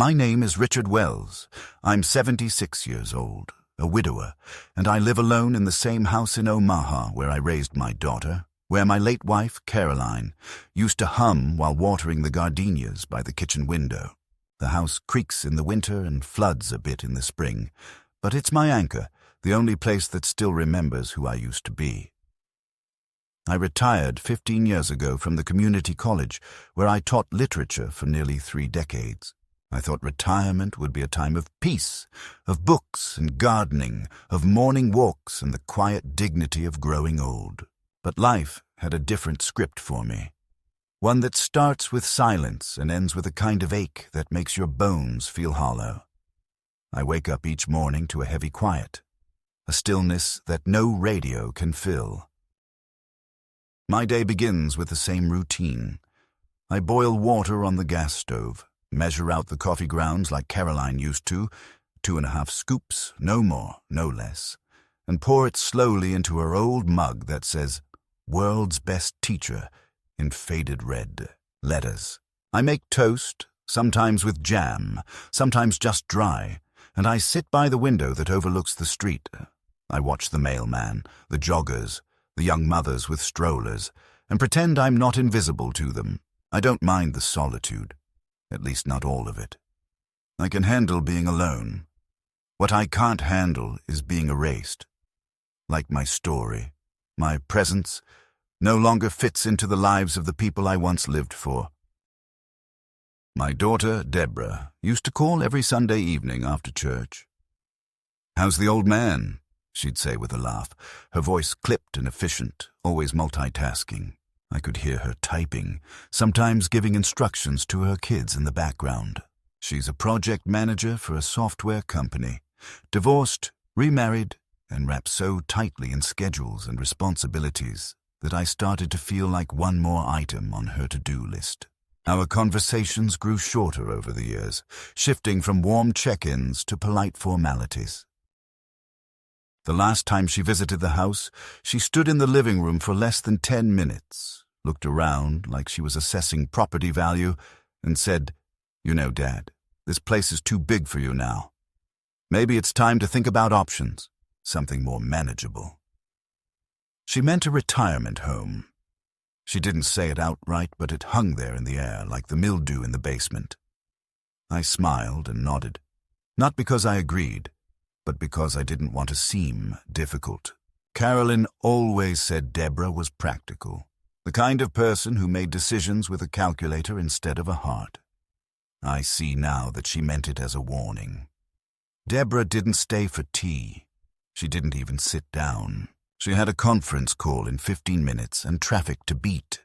My name is Richard Wells. I'm 76 years old, a widower, and I live alone in the same house in Omaha where I raised my daughter, where my late wife, Caroline, used to hum while watering the gardenias by the kitchen window. The house creaks in the winter and floods a bit in the spring, but it's my anchor, the only place that still remembers who I used to be. I retired 15 years ago from the community college, where I taught literature for nearly 3 decades. I thought retirement would be a time of peace, of books and gardening, of morning walks and the quiet dignity of growing old. But life had a different script for me. One that starts with silence and ends with a kind of ache that makes your bones feel hollow. I wake up each morning to a heavy quiet, a stillness that no radio can fill. My day begins with the same routine. I boil water on the gas stove, measure out the coffee grounds like Caroline used to, 2.5 scoops, no more, no less, and pour it slowly into her old mug that says, "World's Best Teacher," in faded red letters. I make toast, sometimes with jam, sometimes just dry, and I sit by the window that overlooks the street. I watch the mailman, the joggers, the young mothers with strollers, and pretend I'm not invisible to them. I don't mind the solitude, at least not all of it. I can handle being alone. What I can't handle is being erased. Like my story, my presence no longer fits into the lives of the people I once lived for. My daughter, Deborah, used to call every Sunday evening after church. "How's the old man?" she'd say with a laugh, her voice clipped and efficient, always multitasking. I could hear her typing, sometimes giving instructions to her kids in the background. She's a project manager for a software company, divorced, remarried, and wrapped so tightly in schedules and responsibilities that I started to feel like one more item on her to-do list. Our conversations grew shorter over the years, shifting from warm check-ins to polite formalities. The last time she visited the house, she stood in the living room for less than 10 minutes, looked around like she was assessing property value, and said, "You know, Dad, this place is too big for you now. Maybe it's time to think about options, something more manageable." She meant a retirement home. She didn't say it outright, but it hung there in the air like the mildew in the basement. I smiled and nodded, not because I agreed, but because I didn't want to seem difficult. Carolyn always said Deborah was practical, the kind of person who made decisions with a calculator instead of a heart. I see now that she meant it as a warning. Deborah didn't stay for tea. She didn't even sit down. She had a conference call in 15 minutes and traffic to beat.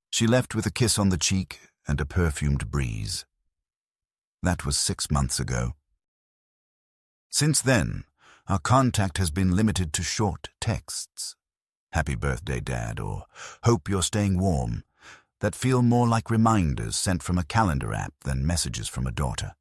She left with a kiss on the cheek and a perfumed breeze. That was 6 months ago. Since then, our contact has been limited to short texts. "Happy birthday, Dad," or "Hope you're staying warm," that feel more like reminders sent from a calendar app than messages from a daughter.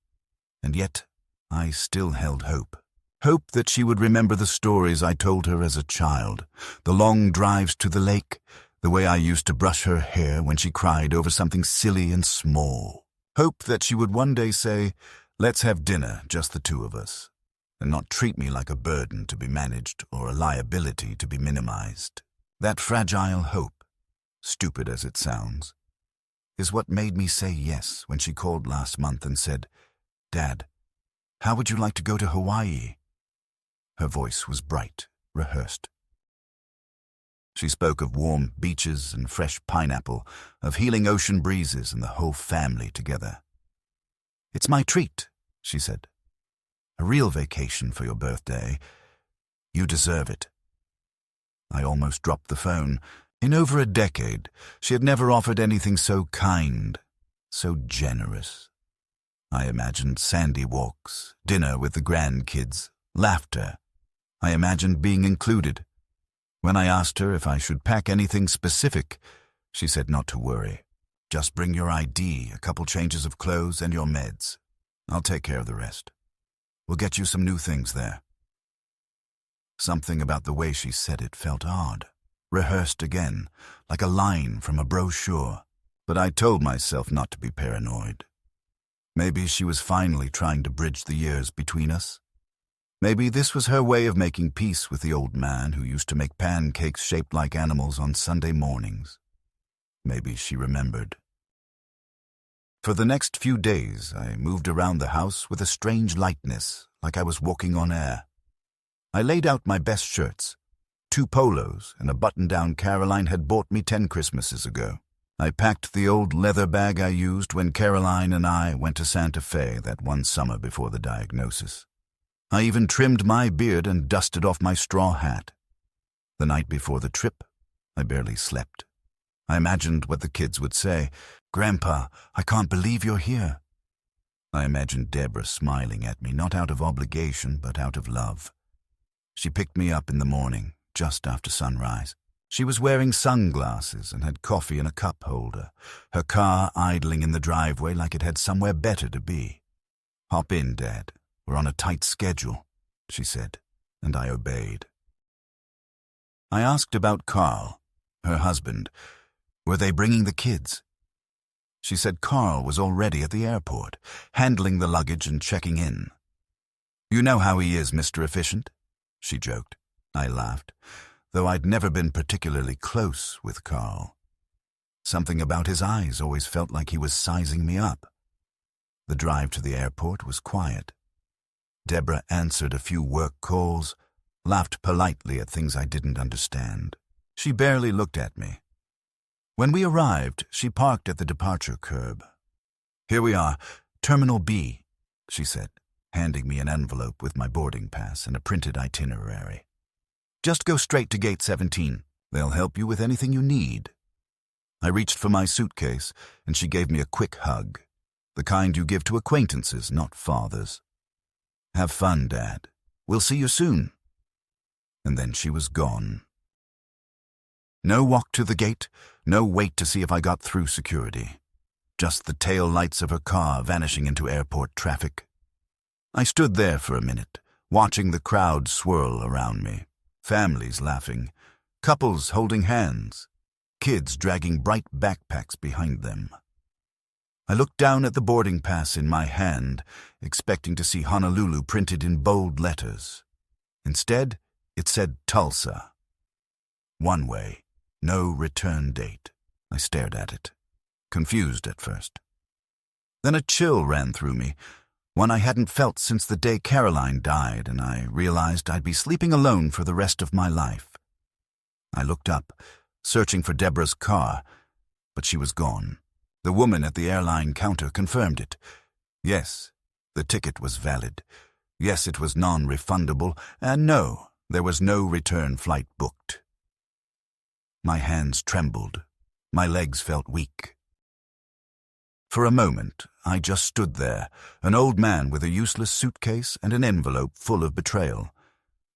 And yet, I still held hope. Hope that she would remember the stories I told her as a child, the long drives to the lake, the way I used to brush her hair when she cried over something silly and small. Hope that she would one day say, "Let's have dinner, just the two of us," and not treat me like a burden to be managed or a liability to be minimized. That fragile hope, stupid as it sounds, is what made me say yes when she called last month and said, "Dad, how would you like to go to Hawaii?" Her voice was bright, rehearsed. She spoke of warm beaches and fresh pineapple, of healing ocean breezes and the whole family together. "It's my treat," she said. "A real vacation for your birthday. You deserve it." I almost dropped the phone. In over a decade, she had never offered anything so kind, so generous. I imagined sandy walks, dinner with the grandkids, laughter. I imagined being included. When I asked her if I should pack anything specific, she said not to worry. "Just bring your ID, a couple changes of clothes, and your meds. I'll take care of the rest. We'll get you some new things there." Something about the way she said it felt odd, rehearsed again, like a line from a brochure. But I told myself not to be paranoid. Maybe she was finally trying to bridge the years between us. Maybe this was her way of making peace with the old man who used to make pancakes shaped like animals on Sunday mornings. Maybe she remembered. For the next few days, I moved around the house with a strange lightness, like I was walking on air. I laid out my best shirts, 2 polos and a button-down Caroline had bought me 10 Christmases ago. I packed the old leather bag I used when Caroline and I went to Santa Fe that one summer before the diagnosis. I even trimmed my beard and dusted off my straw hat. The night before the trip, I barely slept. I imagined what the kids would say. "Grandpa, I can't believe you're here." I imagined Deborah smiling at me, not out of obligation, but out of love. She picked me up in the morning, just after sunrise. She was wearing sunglasses and had coffee in a cup holder, her car idling in the driveway like it had somewhere better to be. "Hop in, Dad. We're on a tight schedule," she said, and I obeyed. I asked about Carl, her husband. Were they bringing the kids? She said Carl was already at the airport, handling the luggage and checking in. "You know how he is, Mr. Efficient," she joked. I laughed, though I'd never been particularly close with Carl. Something about his eyes always felt like he was sizing me up. The drive to the airport was quiet. Deborah answered a few work calls, laughed politely at things I didn't understand. She barely looked at me. When we arrived, she parked at the departure curb. "Here we are, Terminal B," she said, handing me an envelope with my boarding pass and a printed itinerary. "Just go straight to Gate 17. They'll help you with anything you need." I reached for my suitcase, and she gave me a quick hug, the kind you give to acquaintances, not fathers. "Have fun, Dad. We'll see you soon." And then she was gone. No walk to the gate, no wait to see if I got through security. Just the tail lights of her car vanishing into airport traffic. I stood there for a minute, watching the crowd swirl around me. Families laughing, couples holding hands, kids dragging bright backpacks behind them. I looked down at the boarding pass in my hand, expecting to see Honolulu printed in bold letters. Instead, it said Tulsa. One way, no return date. I stared at it, confused at first. Then a chill ran through me, one I hadn't felt since the day Caroline died, and I realized I'd be sleeping alone for the rest of my life. I looked up, searching for Deborah's car, but she was gone. The woman at the airline counter confirmed it. Yes, the ticket was valid. Yes, it was non-refundable, and no, there was no return flight booked. My hands trembled. My legs felt weak. For a moment, I just stood there, an old man with a useless suitcase and an envelope full of betrayal.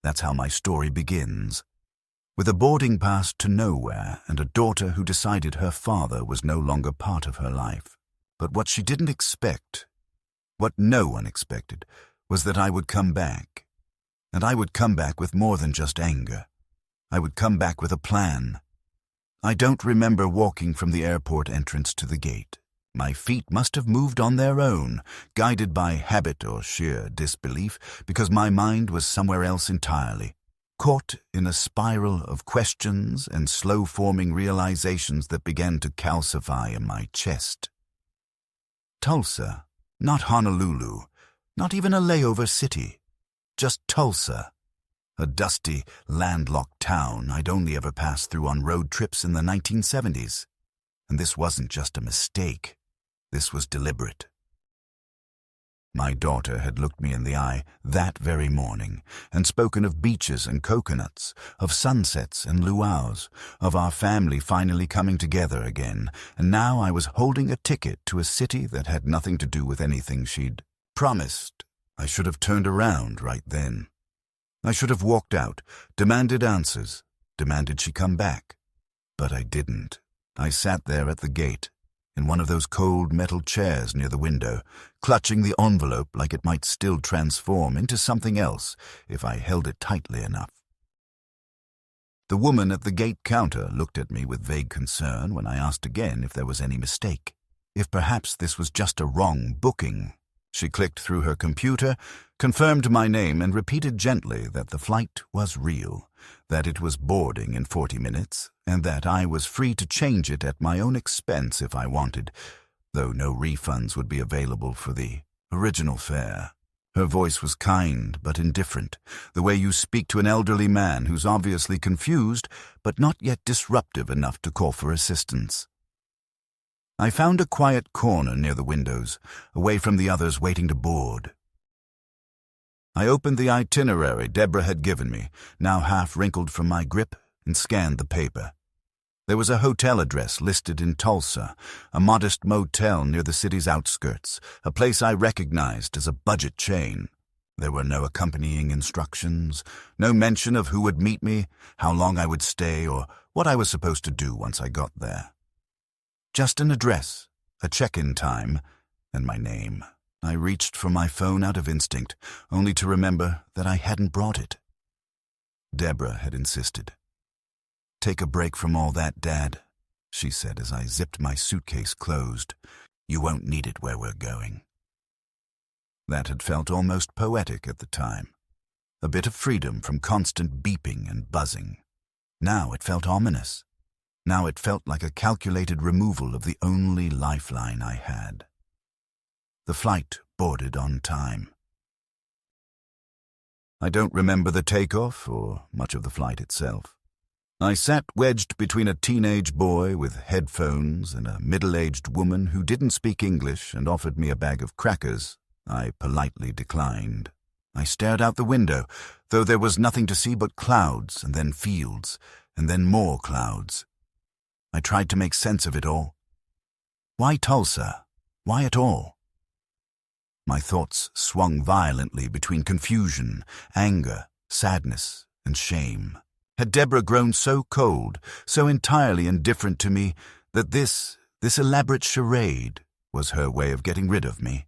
That's how my story begins. With a boarding pass to nowhere and a daughter who decided her father was no longer part of her life. But what she didn't expect, what no one expected, was that I would come back. And I would come back with more than just anger. I would come back with a plan. I don't remember walking from the airport entrance to the gate. My feet must have moved on their own, guided by habit or sheer disbelief, because my mind was somewhere else entirely, caught in a spiral of questions and slow-forming realizations that began to calcify in my chest. Tulsa, not Honolulu, not even a layover city, just Tulsa, a dusty, landlocked town I'd only ever passed through on road trips in the 1970s. And this wasn't just a mistake. This was deliberate. My daughter had looked me in the eye that very morning and spoken of beaches and coconuts, of sunsets and luau's, of our family finally coming together again, and now I was holding a ticket to a city that had nothing to do with anything she'd promised. I should have turned around right then. I should have walked out, demanded answers, demanded she come back. But I didn't. I sat there at the gate, in one of those cold metal chairs near the window, clutching the envelope like it might still transform into something else if I held it tightly enough. The woman at the gate counter looked at me with vague concern when I asked again if there was any mistake. if perhaps this was just a wrong booking. She clicked through her computer, confirmed my name, and repeated gently that the flight was real, that it was boarding in 40 minutes, and that I was free to change it at my own expense if I wanted, though no refunds would be available for the original fare. Her voice was kind but indifferent, the way you speak to an elderly man who's obviously confused but not yet disruptive enough to call for assistance. I found a quiet corner near the windows, away from the others waiting to board. I opened the itinerary Deborah had given me, now half wrinkled from my grip, and scanned the paper. There was a hotel address listed in Tulsa, a modest motel near the city's outskirts, a place I recognized as a budget chain. There were no accompanying instructions, no mention of who would meet me, how long I would stay, or what I was supposed to do once I got there. Just an address, a check-in time, and my name. I reached for my phone out of instinct, only to remember that I hadn't brought it. Deborah had insisted. "Take a break from all that, Dad," she said as I zipped my suitcase closed. "You won't need it where we're going." That had felt almost poetic at the time. A bit of freedom from constant beeping and buzzing. Now it felt ominous. Now it felt like a calculated removal of the only lifeline I had. The flight boarded on time. I don't remember the takeoff or much of the flight itself. I sat wedged between a teenage boy with headphones and a middle-aged woman who didn't speak English and offered me a bag of crackers. I politely declined. I stared out the window, though there was nothing to see but clouds and then fields and then more clouds. I tried to make sense of it all. Why Tulsa? Why at all? My thoughts swung violently between confusion, anger, sadness, and shame. Had Deborah grown so cold, so entirely indifferent to me, that this elaborate charade was her way of getting rid of me?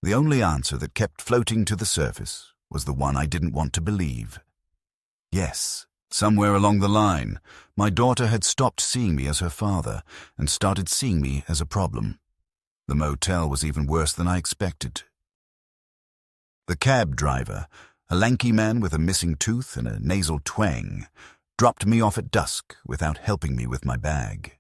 The only answer that kept floating to the surface was the one I didn't want to believe. Yes, somewhere along the line, my daughter had stopped seeing me as her father and started seeing me as a problem. The motel was even worse than I expected. The cab driver, a lanky man with a missing tooth and a nasal twang, dropped me off at dusk without helping me with my bag.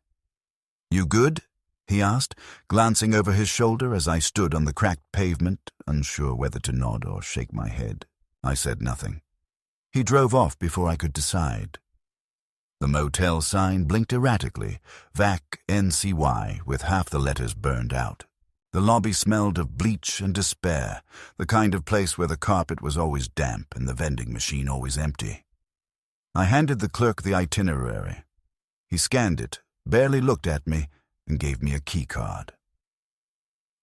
"You good?" he asked, glancing over his shoulder as I stood on the cracked pavement, unsure whether to nod or shake my head. I said nothing. He drove off before I could decide. The motel sign blinked erratically, VAC NCY, with half the letters burned out. The lobby smelled of bleach and despair, the kind of place where the carpet was always damp and the vending machine always empty. I handed the clerk the itinerary. He scanned it, barely looked at me, and gave me a key card.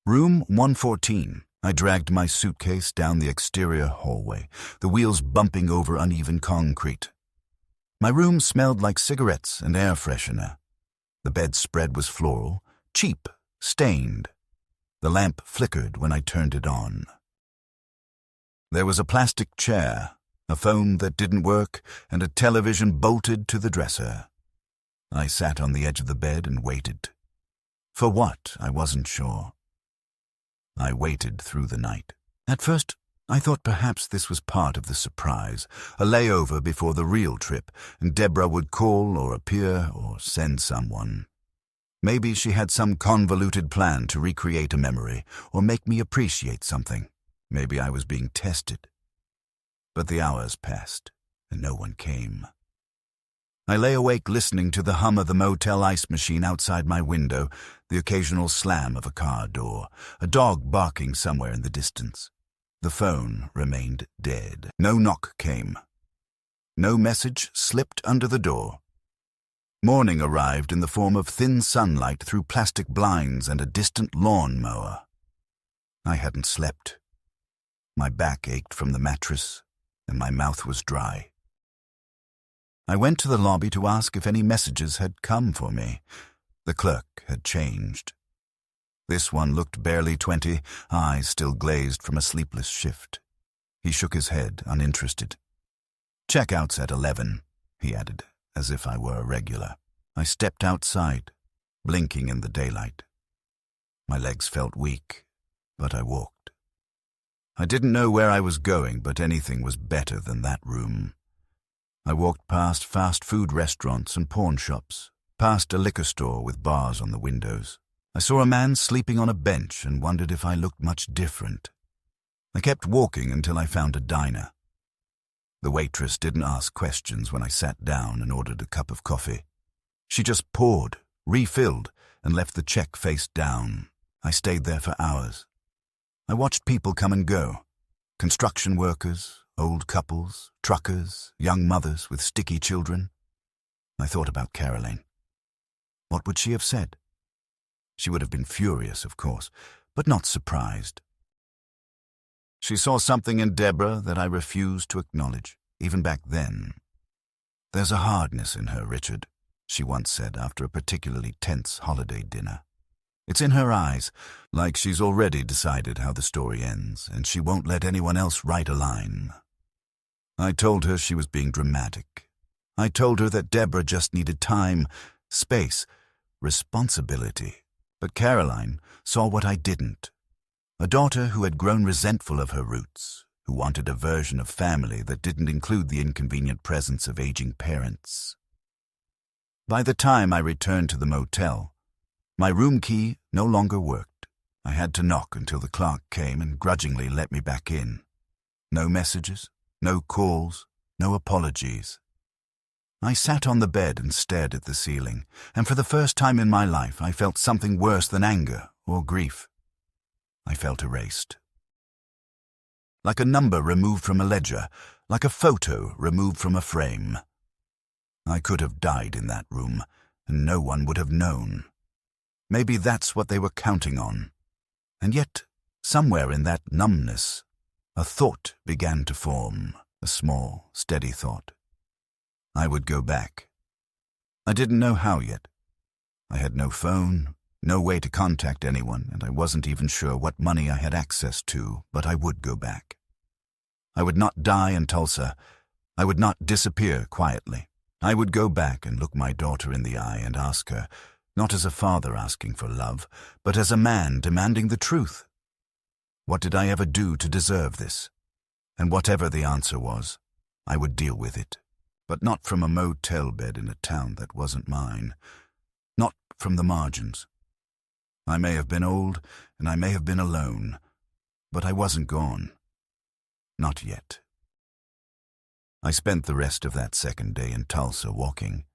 Room 114. I dragged my suitcase down the exterior hallway, the wheels bumping over uneven concrete. My room smelled like cigarettes and air freshener. The bedspread was floral, cheap, stained. The lamp flickered when I turned it on. There was a plastic chair, a phone that didn't work, and a television bolted to the dresser. I sat on the edge of the bed and waited. For what, I wasn't sure. I waited through the night. At first, I thought perhaps this was part of the surprise, a layover before the real trip, and Deborah would call or appear or send someone. Maybe she had some convoluted plan to recreate a memory or make me appreciate something. Maybe I was being tested. But the hours passed, and no one came. I lay awake listening to the hum of the motel ice machine outside my window, the occasional slam of a car door, a dog barking somewhere in the distance. The phone remained dead. No knock came. No message slipped under the door. Morning arrived in the form of thin sunlight through plastic blinds and a distant lawn mower. I hadn't slept. My back ached from the mattress, and my mouth was dry. I went to the lobby to ask if any messages had come for me. The clerk had changed. This one looked barely 20, eyes still glazed from a sleepless shift. He shook his head, uninterested. "Checkout's at 11, he added, as if I were a regular. I stepped outside, blinking in the daylight. My legs felt weak, but I walked. I didn't know where I was going, but anything was better than that room. I walked past fast food restaurants and pawn shops, past a liquor store with bars on the windows. I saw a man sleeping on a bench and wondered if I looked much different. I kept walking until I found a diner. The waitress didn't ask questions when I sat down and ordered a cup of coffee. She just poured, refilled, and left the check face down. I stayed there for hours. I watched people come and go. Construction workers, old couples, truckers, young mothers with sticky children. I thought about Caroline. What would she have said? She would have been furious, of course, but not surprised. She saw something in Deborah that I refused to acknowledge, even back then. "There's a hardness in her, Richard," she once said after a particularly tense holiday dinner. "It's in her eyes, like she's already decided how the story ends, and she won't let anyone else write a line." I told her she was being dramatic. I told her that Deborah just needed time, space, responsibility. But Caroline saw what I didn't. A daughter who had grown resentful of her roots, who wanted a version of family that didn't include the inconvenient presence of aging parents. By the time I returned to the motel, my room key no longer worked. I had to knock until the clerk came and grudgingly let me back in. No messages, no calls, no apologies. I sat on the bed and stared at the ceiling, and for the first time in my life I felt something worse than anger or grief. I felt erased. Like a number removed from a ledger, like a photo removed from a frame. I could have died in that room, and no one would have known. Maybe that's what they were counting on. And yet, somewhere in that numbness, a thought began to form, a small, steady thought. I would go back. I didn't know how yet. I had no phone, no way to contact anyone, and I wasn't even sure what money I had access to, but I would go back. I would not die in Tulsa. I would not disappear quietly. I would go back and look my daughter in the eye and ask her, not as a father asking for love, but as a man demanding the truth. What did I ever do to deserve this? And whatever the answer was, I would deal with it. But not from a motel bed in a town that wasn't mine. Not from the margins. I may have been old, and I may have been alone, but I wasn't gone. Not yet. I spent the rest of that second day in Tulsa walking,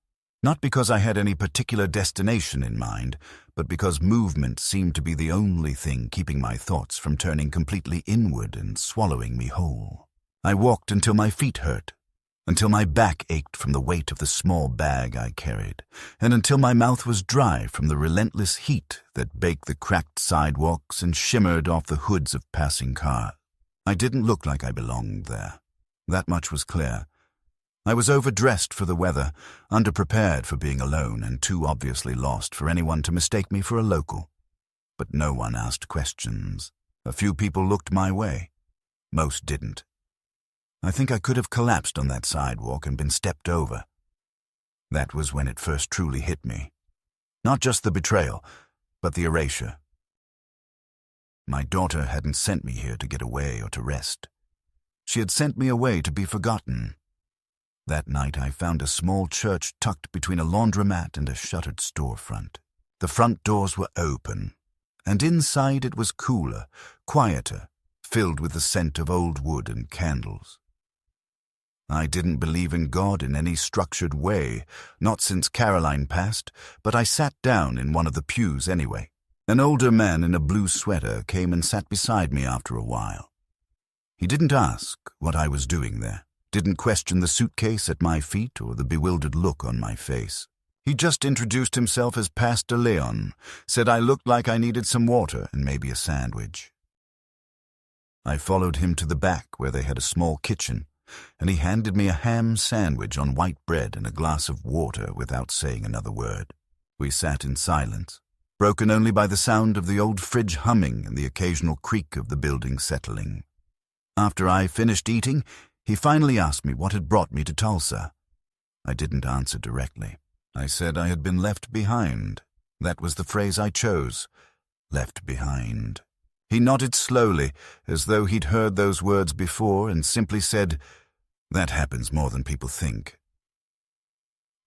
not because I had any particular destination in mind, but because movement seemed to be the only thing keeping my thoughts from turning completely inward and swallowing me whole. I walked until my feet hurt, until my back ached from the weight of the small bag I carried, and until my mouth was dry from the relentless heat that baked the cracked sidewalks and shimmered off the hoods of passing cars. I didn't look like I belonged there. That much was clear. I was overdressed for the weather, underprepared for being alone, and too obviously lost for anyone to mistake me for a local. But no one asked questions. A few people looked my way. Most didn't. I think I could have collapsed on that sidewalk and been stepped over. That was when it first truly hit me. Not just the betrayal, but the erasure. My daughter hadn't sent me here to get away or to rest. She had sent me away to be forgotten. That night I found a small church tucked between a laundromat and a shuttered storefront. The front doors were open, and inside it was cooler, quieter, filled with the scent of old wood and candles. I didn't believe in God in any structured way, not since Caroline passed, but I sat down in one of the pews anyway. An older man in a blue sweater came and sat beside me after a while. He didn't ask what I was doing there, didn't question the suitcase at my feet or the bewildered look on my face. He just introduced himself as Pastor Leon, said I looked like I needed some water and maybe a sandwich. I followed him to the back where they had a small kitchen, and he handed me a ham sandwich on white bread and a glass of water without saying another word. We sat in silence, broken only by the sound of the old fridge humming and the occasional creak of the building settling. After I finished eating, he finally asked me what had brought me to Tulsa. I didn't answer directly. I said I had been left behind. That was the phrase I chose. left behind. He nodded slowly, as though he'd heard those words before, and simply said, "That happens more than people think."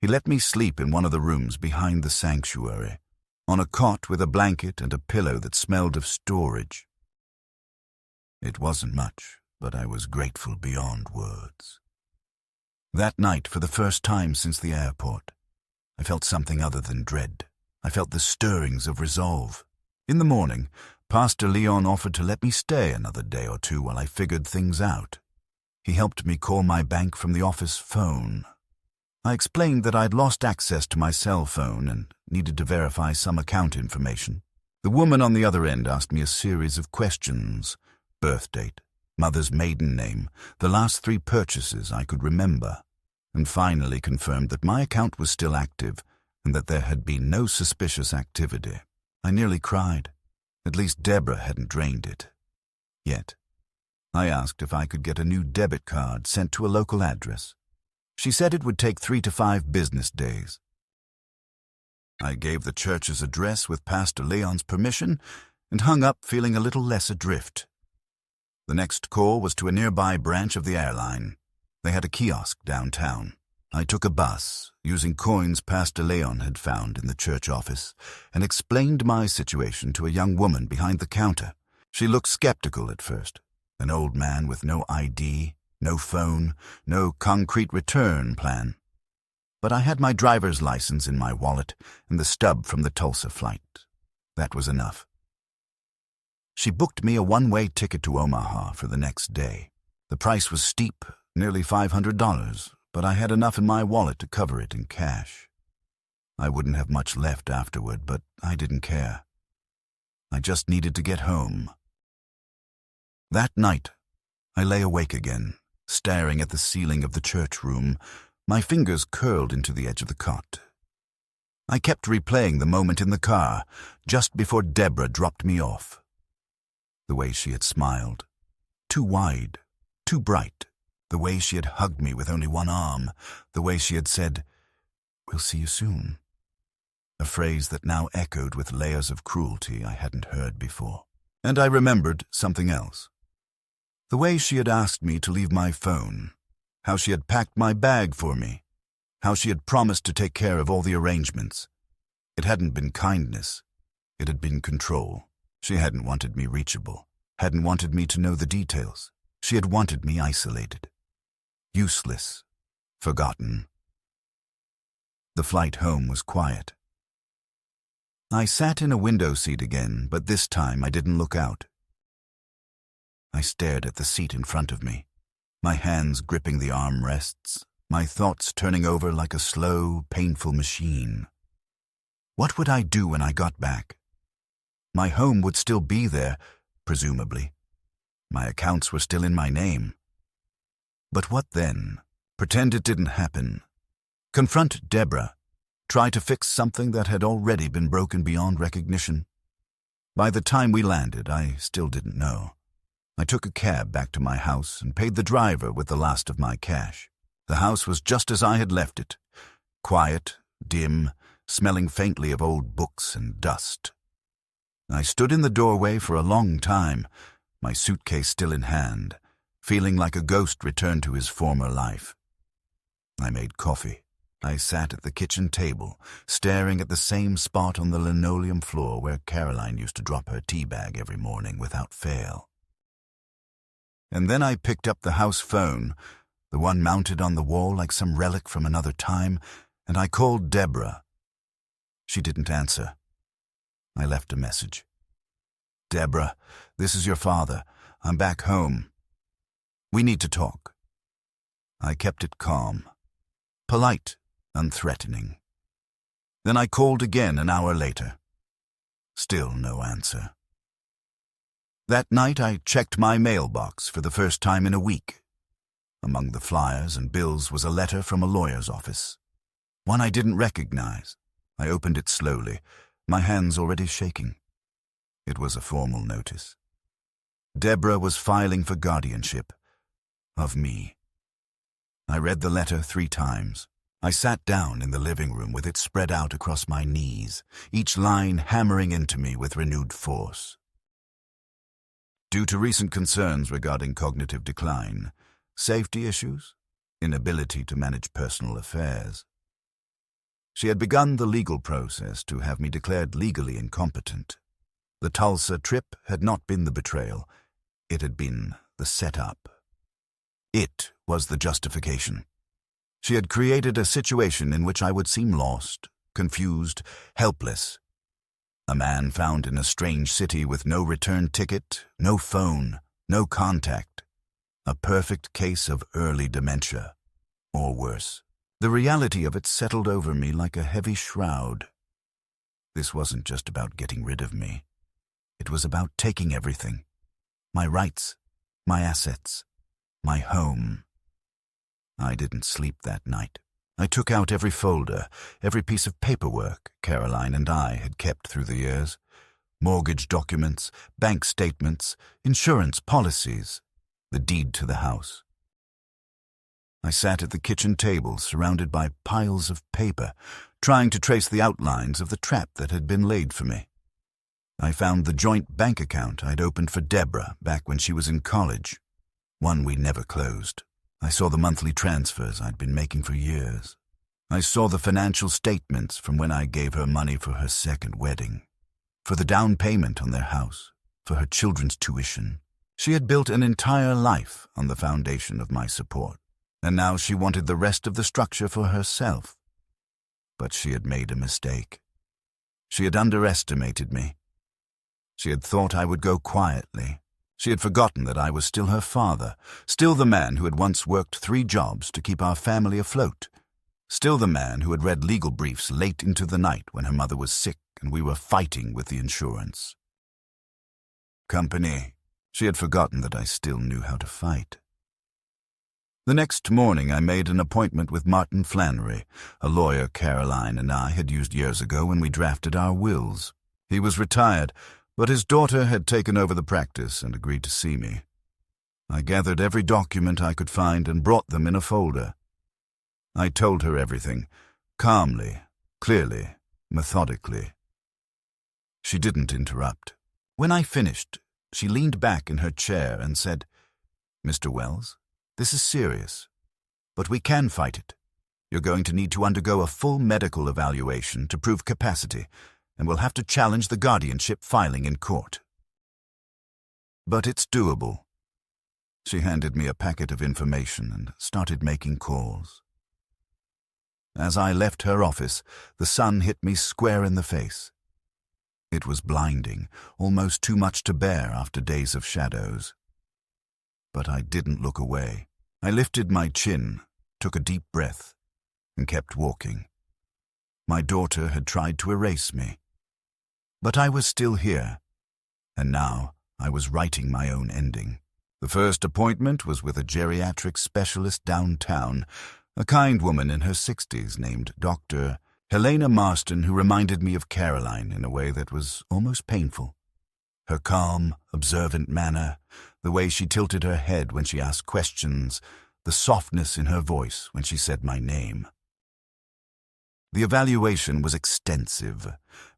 He let me sleep in one of the rooms behind the sanctuary, on a cot with a blanket and a pillow that smelled of storage. It wasn't much, but I was grateful beyond words. That night, for the first time since the airport, I felt something other than dread. I felt the stirrings of resolve. In the morning, Pastor Leon offered to let me stay another day or two while I figured things out. He helped me call my bank from the office phone. I explained that I'd lost access to my cell phone and needed to verify some account information. The woman on the other end asked me a series of questions: birth date, mother's maiden name, the last 3 purchases I could remember, and finally confirmed that my account was still active and that there had been no suspicious activity. I nearly cried. At least Deborah hadn't drained it. Yet. I asked if I could get a new debit card sent to a local address. She said it would take 3 to 5 business days. I gave the church's address with Pastor Leon's permission and hung up feeling a little less adrift. The next call was to a nearby branch of the airline. They had a kiosk downtown. I took a bus, using coins Pastor Leon had found in the church office, and explained my situation to a young woman behind the counter. She looked skeptical at first. An old man with no ID, no phone, no concrete return plan. But I had my driver's license in my wallet and the stub from the Tulsa flight. That was enough. She booked me a one-way ticket to Omaha for the next day. The price was steep, nearly $500, but I had enough in my wallet to cover it in cash. I wouldn't have much left afterward, but I didn't care. I just needed to get home. That night, I lay awake again, staring at the ceiling of the church room, my fingers curled into the edge of the cot. I kept replaying the moment in the car, just before Deborah dropped me off. The way she had smiled, too wide, too bright, the way she had hugged me with only one arm, the way she had said, "We'll see you soon," a phrase that now echoed with layers of cruelty I hadn't heard before. And I remembered something else. The way she had asked me to leave my phone, how she had packed my bag for me, how she had promised to take care of all the arrangements. It hadn't been kindness. It had been control. She hadn't wanted me reachable, hadn't wanted me to know the details. She had wanted me isolated, useless, forgotten. The flight home was quiet. I sat in a window seat again, but this time I didn't look out. I stared at the seat in front of me, my hands gripping the armrests, my thoughts turning over like a slow, painful machine. What would I do when I got back? My home would still be there, presumably. My accounts were still in my name. But what then? Pretend it didn't happen. Confront Deborah. Try to fix something that had already been broken beyond recognition. By the time we landed, I still didn't know. I took a cab back to my house and paid the driver with the last of my cash. The house was just as I had left it. Quiet, dim, smelling faintly of old books and dust. I stood in the doorway for a long time, my suitcase still in hand, feeling like a ghost returned to his former life. I made coffee. I sat at the kitchen table, staring at the same spot on the linoleum floor where Caroline used to drop her tea bag every morning without fail. And then I picked up the house phone, the one mounted on the wall like some relic from another time, and I called Deborah. She didn't answer. I left a message. "Deborah, this is your father. I'm back home. We need to talk." I kept it calm, polite, unthreatening. Then I called again an hour later. Still no answer. That night I checked my mailbox for the first time in a week. Among the flyers and bills was a letter from a lawyer's office. One I didn't recognize. I opened it slowly, my hands already shaking. It was a formal notice. Deborah was filing for guardianship of me. I read the letter 3 times, I sat down in the living room with it spread out across my knees, each line hammering into me with renewed force. Due to recent concerns regarding cognitive decline, safety issues, inability to manage personal affairs. She had begun the legal process to have me declared legally incompetent. The Tulsa trip had not been the betrayal. It had been the setup. It was the justification. She had created a situation in which I would seem lost, confused, helpless. A man found in a strange city with no return ticket, no phone, no contact. A perfect case of early dementia, or worse. The reality of it settled over me like a heavy shroud. This wasn't just about getting rid of me. It was about taking everything. My rights, my assets, my home. I didn't sleep that night. I took out every folder, every piece of paperwork Caroline and I had kept through the years. Mortgage documents, bank statements, insurance policies, the deed to the house. I sat at the kitchen table surrounded by piles of paper, trying to trace the outlines of the trap that had been laid for me. I found the joint bank account I'd opened for Deborah back when she was in college, one we never closed. I saw the monthly transfers I'd been making for years. I saw the financial statements from when I gave her money for her second wedding, for the down payment on their house, for her children's tuition. She had built an entire life on the foundation of my support, and now she wanted the rest of the structure for herself. But she had made a mistake. She had underestimated me. She had thought I would go quietly. She had forgotten that I was still her father, still the man who had once worked 3 jobs to keep our family afloat, still the man who had read legal briefs late into the night when her mother was sick and we were fighting with the insurance. Company. She had forgotten that I still knew how to fight. The next morning I made an appointment with Martin Flannery, a lawyer Caroline and I had used years ago when we drafted our wills. He was retired, but his daughter had taken over the practice and agreed to see me. I gathered every document I could find and brought them in a folder. I told her everything, calmly, clearly, methodically. She didn't interrupt. When I finished, she leaned back in her chair and said, "Mr. Wells, this is serious, but we can fight it. You're going to need to undergo a full medical evaluation to prove capacity, and we'll have to challenge the guardianship filing in court. But it's doable." She handed me a packet of information and started making calls. As I left her office, the sun hit me square in the face. It was blinding, almost too much to bear after days of shadows. But I didn't look away. I lifted my chin, took a deep breath, and kept walking. My daughter had tried to erase me. But I was still here, and now I was writing my own ending. The first appointment was with a geriatric specialist downtown, a kind woman in her 60s named Dr. Helena Marston, who reminded me of Caroline in a way that was almost painful. Her calm, observant manner, the way she tilted her head when she asked questions, the softness in her voice when she said my name. The evaluation was extensive.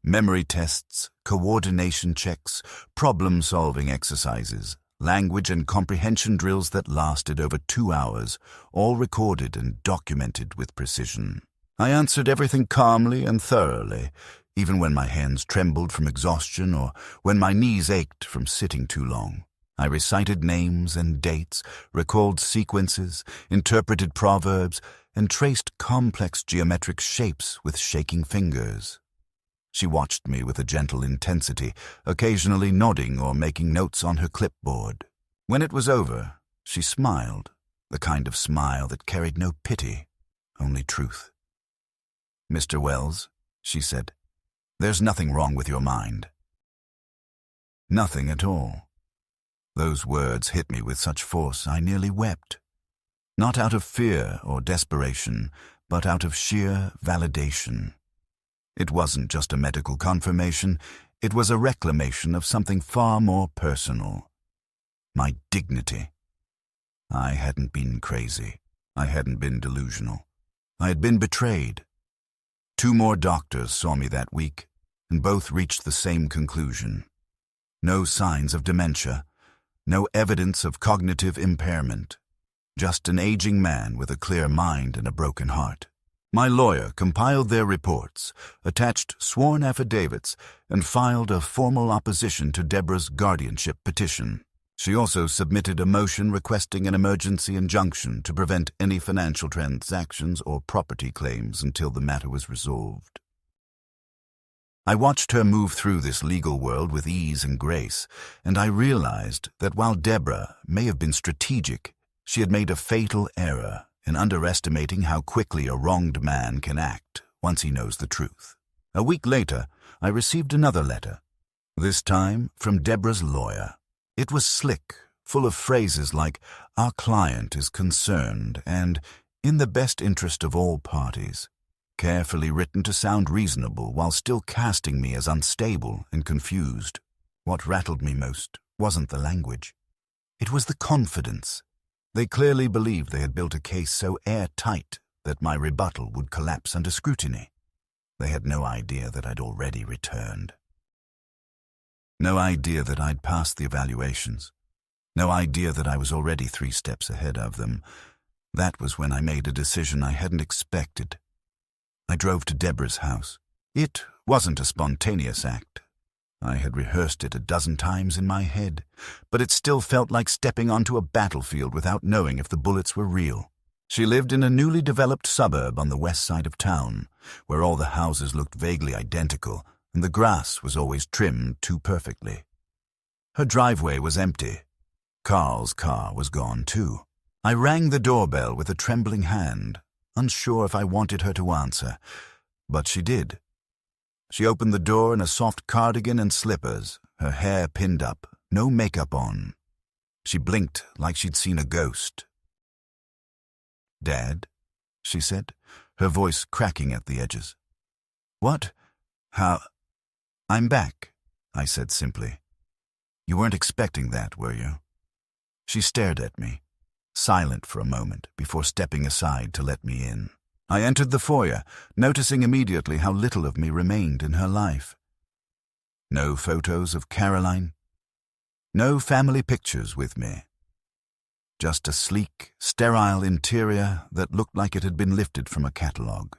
Memory tests, coordination checks, problem-solving exercises, language and comprehension drills that lasted over 2 hours, all recorded and documented with precision. I answered everything calmly and thoroughly, even when my hands trembled from exhaustion or when my knees ached from sitting too long. I recited names and dates, recalled sequences, interpreted proverbs, and traced complex geometric shapes with shaking fingers. She watched me with a gentle intensity, occasionally nodding or making notes on her clipboard. When it was over, she smiled, the kind of smile that carried no pity, only truth. "Mr. Wells," she said, "there's nothing wrong with your mind." Nothing at all. Those words hit me with such force I nearly wept. Not out of fear or desperation, but out of sheer validation. It wasn't just a medical confirmation, it was a reclamation of something far more personal. My dignity. I hadn't been crazy. I hadn't been delusional. I had been betrayed. 2 more doctors saw me that week, and both reached the same conclusion. No signs of dementia, no evidence of cognitive impairment, just an aging man with a clear mind and a broken heart. My lawyer compiled their reports, attached sworn affidavits, and filed a formal opposition to Deborah's guardianship petition. She also submitted a motion requesting an emergency injunction to prevent any financial transactions or property claims until the matter was resolved. I watched her move through this legal world with ease and grace, and I realized that while Deborah may have been strategic, she had made a fatal error in underestimating how quickly a wronged man can act once he knows the truth. A week later, I received another letter, this time from Deborah's lawyer. It was slick, full of phrases like, "Our client is concerned," and "in the best interest of all parties," carefully written to sound reasonable while still casting me as unstable and confused. What rattled me most wasn't the language. It was the confidence. They clearly believed they had built a case so airtight that my rebuttal would collapse under scrutiny. They had no idea that I'd already returned. No idea that I'd passed the evaluations. No idea that I was already 3 steps ahead of them. That was when I made a decision I hadn't expected. I drove to Deborah's house. It wasn't a spontaneous act. I had rehearsed it a dozen times in my head, but it still felt like stepping onto a battlefield without knowing if the bullets were real. She lived in a newly developed suburb on the west side of town, where all the houses looked vaguely identical, and the grass was always trimmed too perfectly. Her driveway was empty. Carl's car was gone too. I rang the doorbell with a trembling hand, unsure if I wanted her to answer, but she did. She opened the door in a soft cardigan and slippers, her hair pinned up, no makeup on. She blinked like she'd seen a ghost. "Dad?" she said, her voice cracking at the edges. "What? How?" "I'm back," I said simply. "You weren't expecting that, were you?" She stared at me, silent for a moment before stepping aside to let me in. I entered the foyer, noticing immediately how little of me remained in her life. No photos of Caroline. No family pictures with me. Just a sleek, sterile interior that looked like it had been lifted from a catalogue.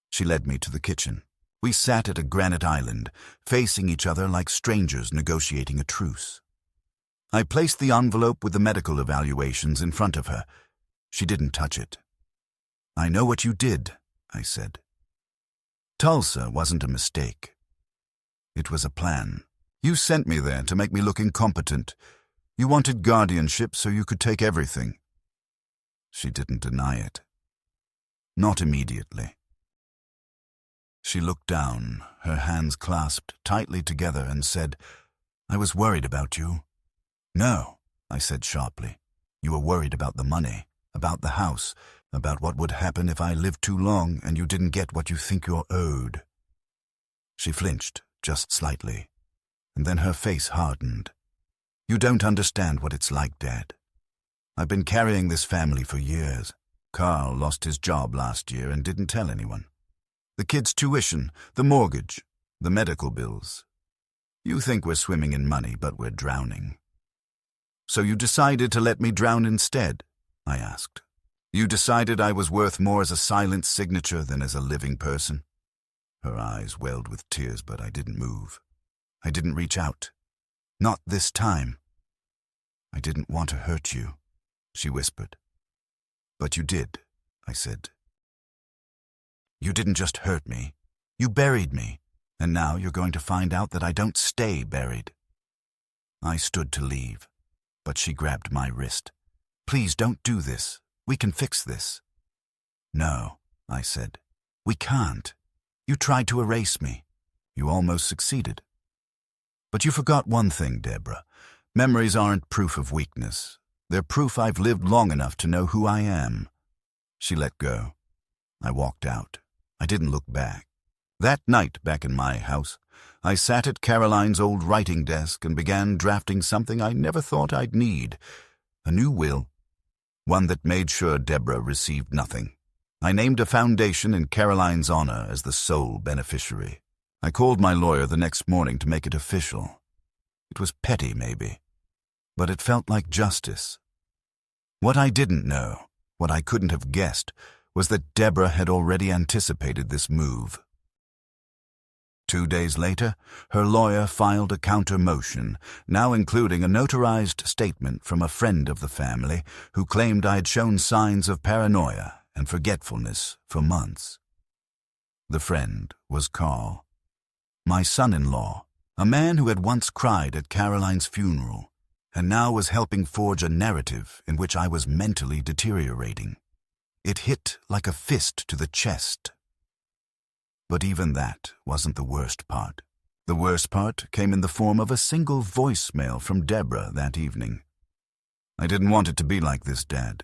She led me to the kitchen. We sat at a granite island, facing each other like strangers negotiating a truce. I placed the envelope with the medical evaluations in front of her. She didn't touch it. "I know what you did," I said. "Tulsa wasn't a mistake. It was a plan. You sent me there to make me look incompetent. You wanted guardianship so you could take everything." She didn't deny it. Not immediately. She looked down, her hands clasped tightly together, and said, "I was worried about you." "No," I said sharply. "You were worried about the money, about the house, about what would happen if I lived too long and you didn't get what you think you're owed." She flinched, just slightly, and then her face hardened. "You don't understand what it's like, Dad. I've been carrying this family for years. Carl lost his job last year and didn't tell anyone. The kids' tuition, the mortgage, the medical bills. You think we're swimming in money, but we're drowning." "So you decided to let me drown instead?" I asked. "You decided I was worth more as a silent signature than as a living person?" Her eyes welled with tears, but I didn't move. I didn't reach out. "Not this time." "I didn't want to hurt you," she whispered. "But you did," I said. "You didn't just hurt me. You buried me, and now you're going to find out that I don't stay buried." I stood to leave, but she grabbed my wrist. "Please don't do this. We can fix this." "No," I said. "We can't. You tried to erase me. You almost succeeded. But you forgot one thing, Deborah. Memories aren't proof of weakness. They're proof I've lived long enough to know who I am." She let go. I walked out. I didn't look back. That night, back in my house, I sat at Caroline's old writing desk and began drafting something I never thought I'd need. A new will. One that made sure Deborah received nothing. I named a foundation in Caroline's honor as the sole beneficiary. I called my lawyer the next morning to make it official. It was petty, maybe, but it felt like justice. What I didn't know, what I couldn't have guessed, was that Deborah had already anticipated this move. 2 days later, her lawyer filed a counter-motion, now including a notarized statement from a friend of the family who claimed I had shown signs of paranoia and forgetfulness for months. The friend was Carl, my son-in-law, a man who had once cried at Caroline's funeral and now was helping forge a narrative in which I was mentally deteriorating. It hit like a fist to the chest. But even that wasn't the worst part. The worst part came in the form of a single voicemail from Deborah that evening. I didn't want it to be like this, Dad.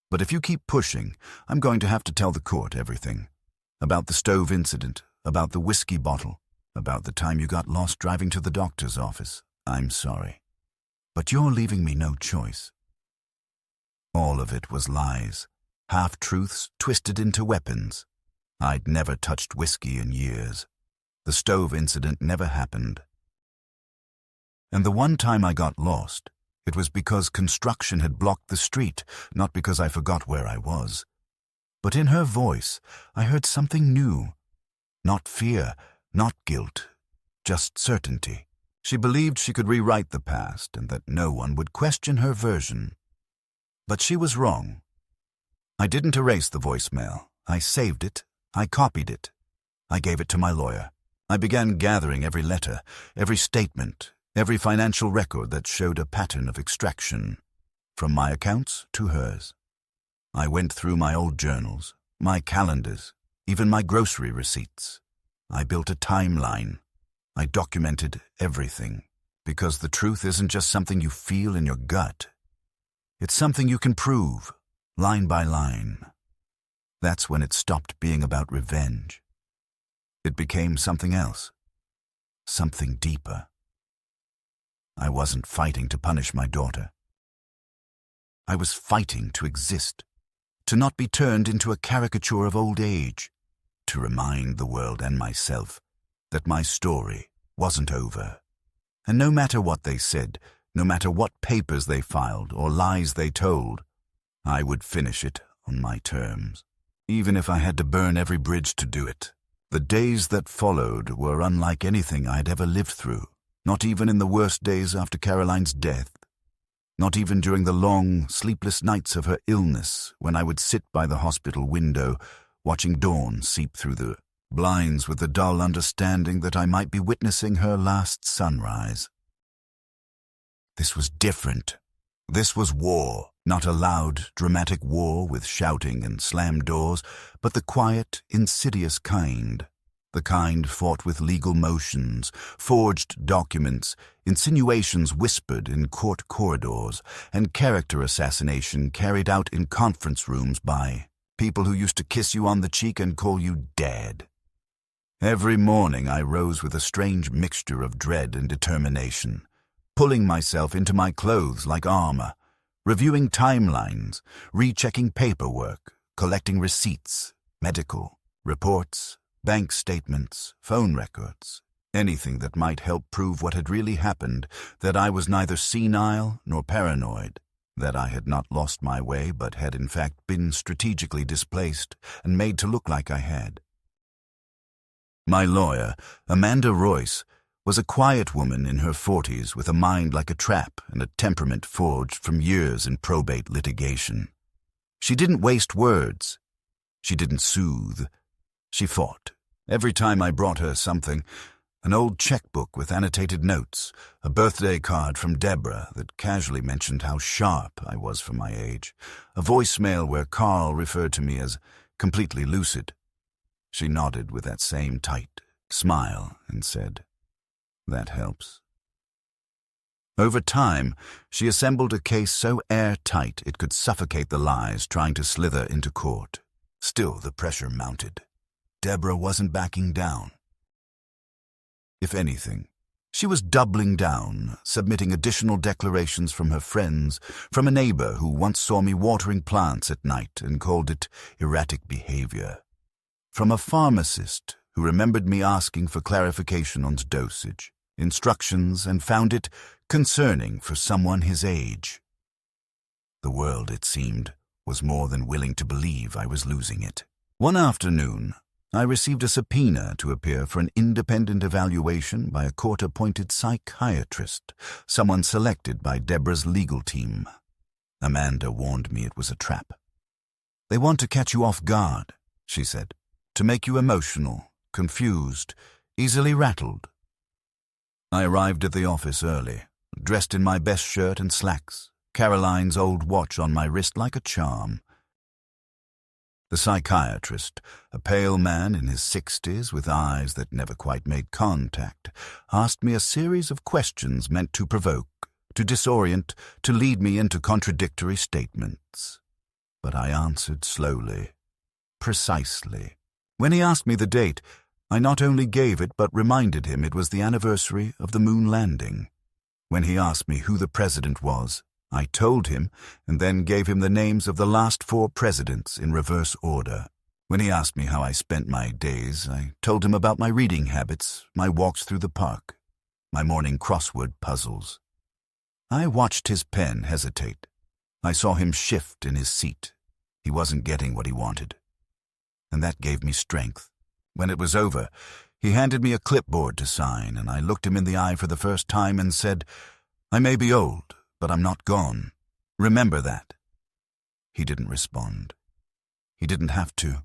But if you keep pushing, I'm going to have to tell the court everything. About the stove incident, about the whiskey bottle, about the time you got lost driving to the doctor's office. I'm sorry. But you're leaving me no choice. All of it was lies, half-truths twisted into weapons. I'd never touched whiskey in years. The stove incident never happened. And the one time I got lost, it was because construction had blocked the street, not because I forgot where I was. But in her voice, I heard something new. Not fear, not guilt, just certainty. She believed she could rewrite the past and that no one would question her version. But she was wrong. I didn't erase the voicemail. I saved it. I copied it. I gave it to my lawyer. I began gathering every letter, every statement, every financial record that showed a pattern of extraction, from my accounts to hers. I went through my old journals, my calendars, even my grocery receipts. I built a timeline. I documented everything, because the truth isn't just something you feel in your gut. It's something you can prove, line by line. That's when it stopped being about revenge. It became something else, something deeper. I wasn't fighting to punish my daughter. I was fighting to exist, to not be turned into a caricature of old age, to remind the world and myself that my story wasn't over. And no matter what they said, no matter what papers they filed or lies they told, I would finish it on my terms. Even if I had to burn every bridge to do it. The days that followed were unlike anything I had ever lived through, not even in the worst days after Caroline's death, not even during the long, sleepless nights of her illness when I would sit by the hospital window, watching dawn seep through the blinds with the dull understanding that I might be witnessing her last sunrise. This was different. This was war. Not a loud, dramatic war with shouting and slammed doors, but the quiet, insidious kind. The kind fought with legal motions, forged documents, insinuations whispered in court corridors, and character assassination carried out in conference rooms by people who used to kiss you on the cheek and call you Dad. Every morning I rose with a strange mixture of dread and determination, pulling myself into my clothes like armor, reviewing timelines, rechecking paperwork, collecting receipts, medical, reports, bank statements, phone records, anything that might help prove what had really happened, that I was neither senile nor paranoid, that I had not lost my way but had in fact been strategically displaced and made to look like I had. My lawyer, Amanda Royce, was a quiet woman in her 40s with a mind like a trap and a temperament forged from years in probate litigation. She didn't waste words. She didn't soothe. She fought. Every time I brought her something, an old checkbook with annotated notes, a birthday card from Deborah that casually mentioned how sharp I was for my age, a voicemail where Carl referred to me as completely lucid. She nodded with that same tight smile and said, "That helps." Over time, she assembled a case so airtight it could suffocate the lies trying to slither into court. Still, the pressure mounted. Deborah wasn't backing down. If anything, She was doubling down, submitting additional declarations from her friends, from a neighbor who once saw me watering plants at night and called it erratic behavior, from a pharmacist who remembered me asking for clarification on dosage, instructions, and found it concerning for someone his age. The world, it seemed, was more than willing to believe I was losing it. One afternoon, I received a subpoena to appear for an independent evaluation by a court-appointed psychiatrist, someone selected by Deborah's legal team. Amanda warned me it was a trap. "They want to catch you off guard," she said, "to make you emotional, confused, easily rattled." I arrived at the office early, dressed in my best shirt and slacks, Caroline's old watch on my wrist like a charm. The psychiatrist, a pale man in his 60s with eyes that never quite made contact, asked me a series of questions meant to provoke, to disorient, to lead me into contradictory statements. But I answered slowly, precisely. When he asked me the date, I not only gave it but reminded him it was the anniversary of the moon landing. When he asked me who the president was, I told him and then gave him the names of the last 4 presidents in reverse order. When he asked me how I spent my days, I told him about my reading habits, my walks through the park, my morning crossword puzzles. I watched his pen hesitate. I saw him shift in his seat. He wasn't getting what he wanted. And that gave me strength. When it was over, he handed me a clipboard to sign, and I looked him in the eye for the first time and said, "I may be old, but I'm not gone. Remember that." He didn't respond. He didn't have to.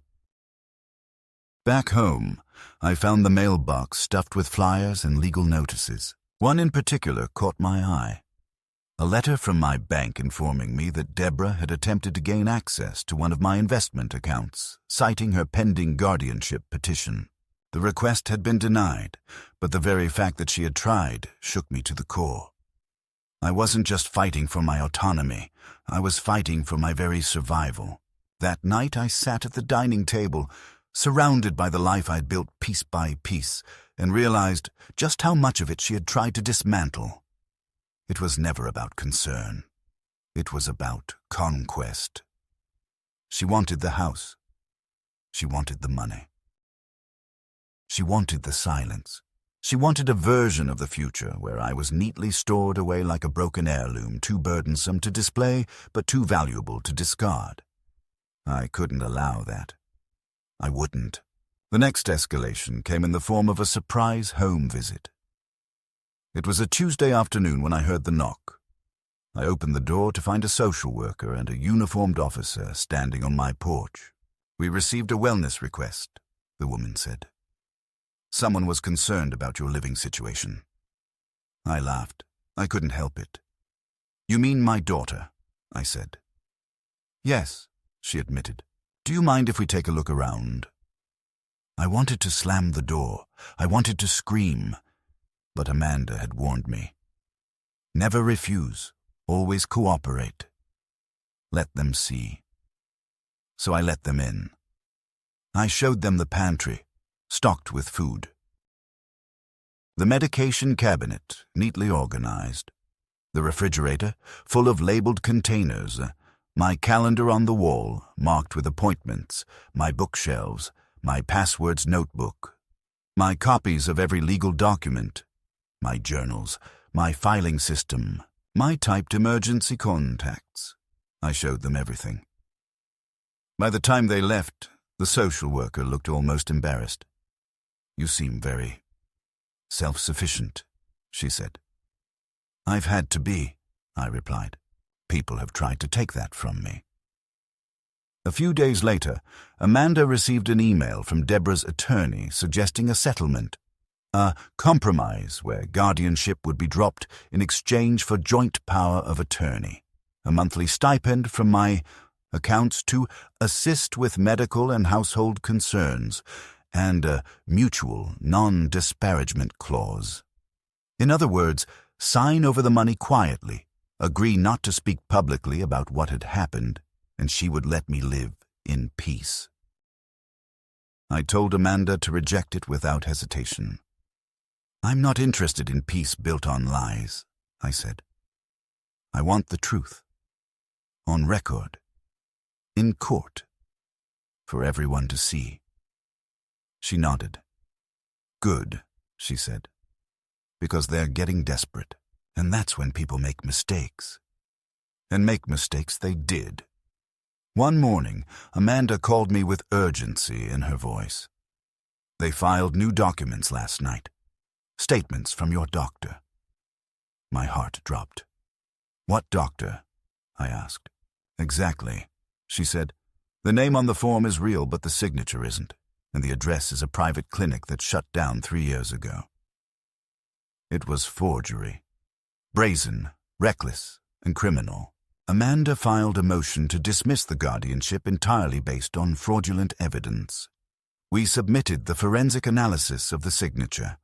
Back home, I found the mailbox stuffed with flyers and legal notices. One in particular caught my eye. A letter from my bank informing me that Deborah had attempted to gain access to one of my investment accounts, citing her pending guardianship petition. The request had been denied, but the very fact that she had tried shook me to the core. I wasn't just fighting for my autonomy, I was fighting for my very survival. That night I sat at the dining table, surrounded by the life I'd built piece by piece, and realized just how much of it she had tried to dismantle. It was never about concern. It was about conquest. She wanted the house. She wanted the money. She wanted the silence. She wanted a version of the future where I was neatly stored away like a broken heirloom, too burdensome to display, but too valuable to discard. I couldn't allow that. I wouldn't. The next escalation came in the form of a surprise home visit. It was a Tuesday afternoon when I heard the knock. I opened the door to find a social worker and a uniformed officer standing on my porch. "We received a wellness request," the woman said. "Someone was concerned about your living situation." I laughed. I couldn't help it. "You mean my daughter?" I said. "Yes," she admitted. "Do you mind if we take a look around?" I wanted to slam the door. I wanted to scream. But Amanda had warned me. Never refuse. Always cooperate. Let them see. So I let them in. I showed them the pantry, stocked with food. The medication cabinet, neatly organized. The refrigerator, full of labeled containers. My calendar on the wall, marked with appointments. My bookshelves. My passwords notebook. My copies of every legal document. My journals. My filing system. My typed emergency contacts. I showed them everything. By the time they left, the social worker looked almost embarrassed. "You seem very self-sufficient," she said. "I've had to be," I replied. "People have tried to take that from me." A few days later, Amanda received an email from Deborah's attorney suggesting a settlement, a compromise where guardianship would be dropped in exchange for joint power of attorney, a monthly stipend from my accounts to assist with medical and household concerns, and a mutual non-disparagement clause. In other words, sign over the money quietly, agree not to speak publicly about what had happened, and she would let me live in peace. I told Amanda to reject it without hesitation. I'm not interested in peace built on lies, I said. I want the truth. On record. In court. For everyone to see. She nodded. Good, she said. Because they're getting desperate, and that's when people make mistakes. And make mistakes they did. One morning, Amanda called me with urgency in her voice. They filed new documents last night. Statements from your doctor. My heart dropped. What doctor? I asked. Exactly, she said. The name on the form is real, but the signature isn't, and the address is a private clinic that shut down 3 years ago. It was forgery. Brazen, reckless, and criminal. Amanda filed a motion to dismiss the guardianship entirely based on fraudulent evidence. We submitted the forensic analysis of the signature.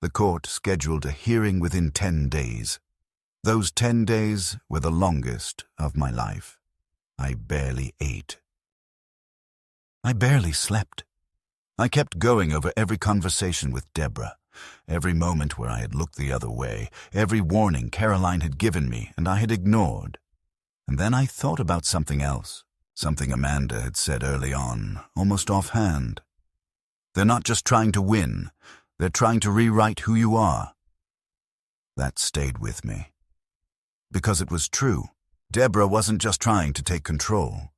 The court scheduled a hearing within 10 days. Those 10 days were the longest of my life. I barely ate. I barely slept. I kept going over every conversation with Deborah, every moment where I had looked the other way, every warning Caroline had given me and I had ignored. And then I thought about something else, something Amanda had said early on, almost offhand. They're not just trying to win, they're trying to rewrite who you are. That stayed with me. Because it was true. Deborah wasn't just trying to take control.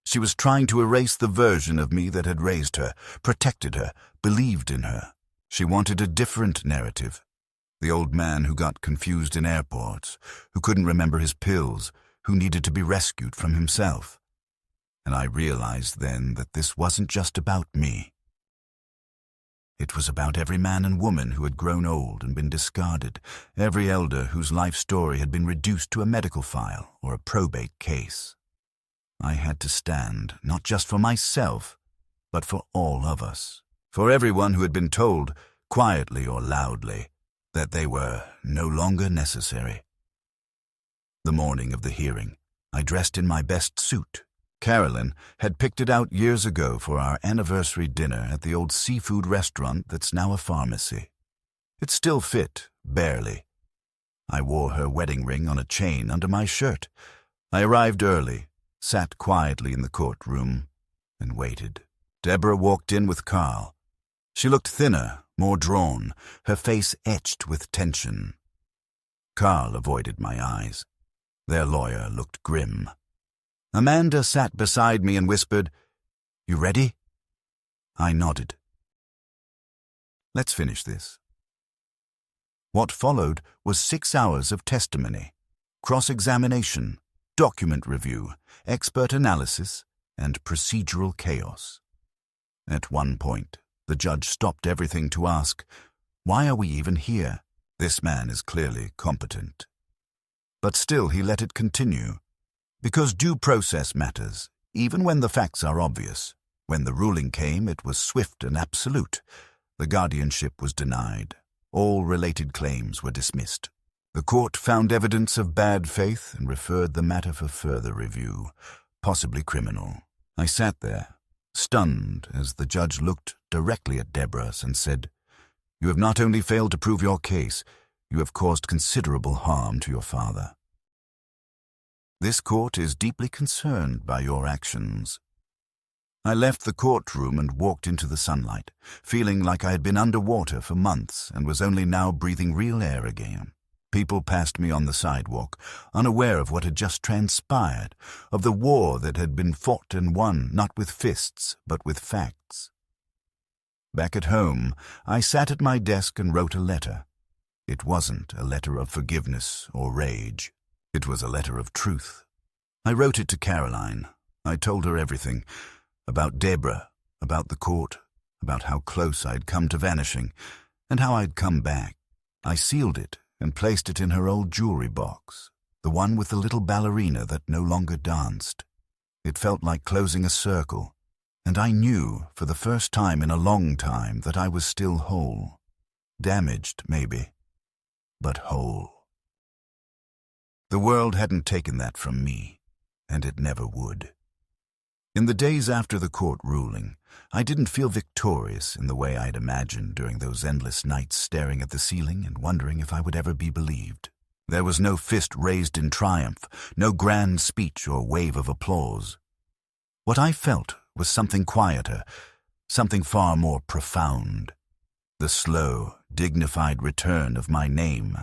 She was trying to erase the version of me that had raised her, protected her, believed in her. She wanted a different narrative. The old man who got confused in airports, who couldn't remember his pills, who needed to be rescued from himself. And I realized then that this wasn't just about me. It was about every man and woman who had grown old and been discarded, every elder whose life story had been reduced to a medical file or a probate case. I had to stand, not just for myself, but for all of us, for everyone who had been told, quietly or loudly, that they were no longer necessary. The morning of the hearing, I dressed in my best suit. Carolyn had picked it out years ago for our anniversary dinner at the old seafood restaurant that's now a pharmacy. It still fit, barely. I wore her wedding ring on a chain under my shirt. I arrived early, sat quietly in the courtroom, and waited. Deborah walked in with Carl. She looked thinner, more drawn, her face etched with tension. Carl avoided my eyes. Their lawyer looked grim. Amanda sat beside me and whispered, "You ready?" I nodded. Let's finish this. What followed was 6 hours of testimony, cross-examination, document review, expert analysis, and procedural chaos. At one point, the judge stopped everything to ask, "Why are we even here? This man is clearly competent." But still he let it continue. Because due process matters, even when the facts are obvious. When the ruling came, it was swift and absolute. The guardianship was denied. All related claims were dismissed. The court found evidence of bad faith and referred the matter for further review, possibly criminal. I sat there, stunned, as the judge looked directly at Deborah and said, "You have not only failed to prove your case, you have caused considerable harm to your father. This court is deeply concerned by your actions." I left the courtroom and walked into the sunlight, feeling like I had been underwater for months and was only now breathing real air again. People passed me on the sidewalk, unaware of what had just transpired, of the war that had been fought and won not with fists, but with facts. Back at home, I sat at my desk and wrote a letter. It wasn't a letter of forgiveness or rage. It was a letter of truth. I wrote it to Caroline. I told her everything. About Deborah, about the court, about how close I'd come to vanishing, and how I'd come back. I sealed it and placed it in her old jewelry box, the one with the little ballerina that no longer danced. It felt like closing a circle, and I knew, for the first time in a long time, that I was still whole. Damaged, maybe, but whole. The world hadn't taken that from me, and it never would. In the days after the court ruling, I didn't feel victorious in the way I'd imagined during those endless nights staring at the ceiling and wondering if I would ever be believed. There was no fist raised in triumph, no grand speech or wave of applause. What I felt was something quieter, something far more profound. The slow, dignified return of my name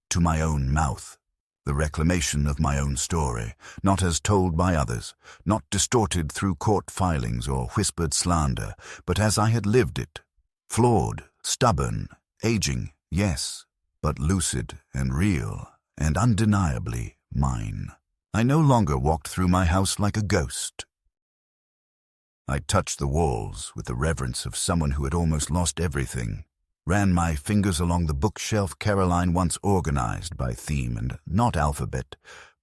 to my own mouth. The reclamation of my own story, not as told by others, not distorted through court filings or whispered slander, but as I had lived it. Flawed, stubborn, aging, yes, but lucid and real and undeniably mine. I no longer walked through my house like a ghost. I touched the walls with the reverence of someone who had almost lost everything, ran my fingers along the bookshelf Caroline once organized by theme and not alphabet,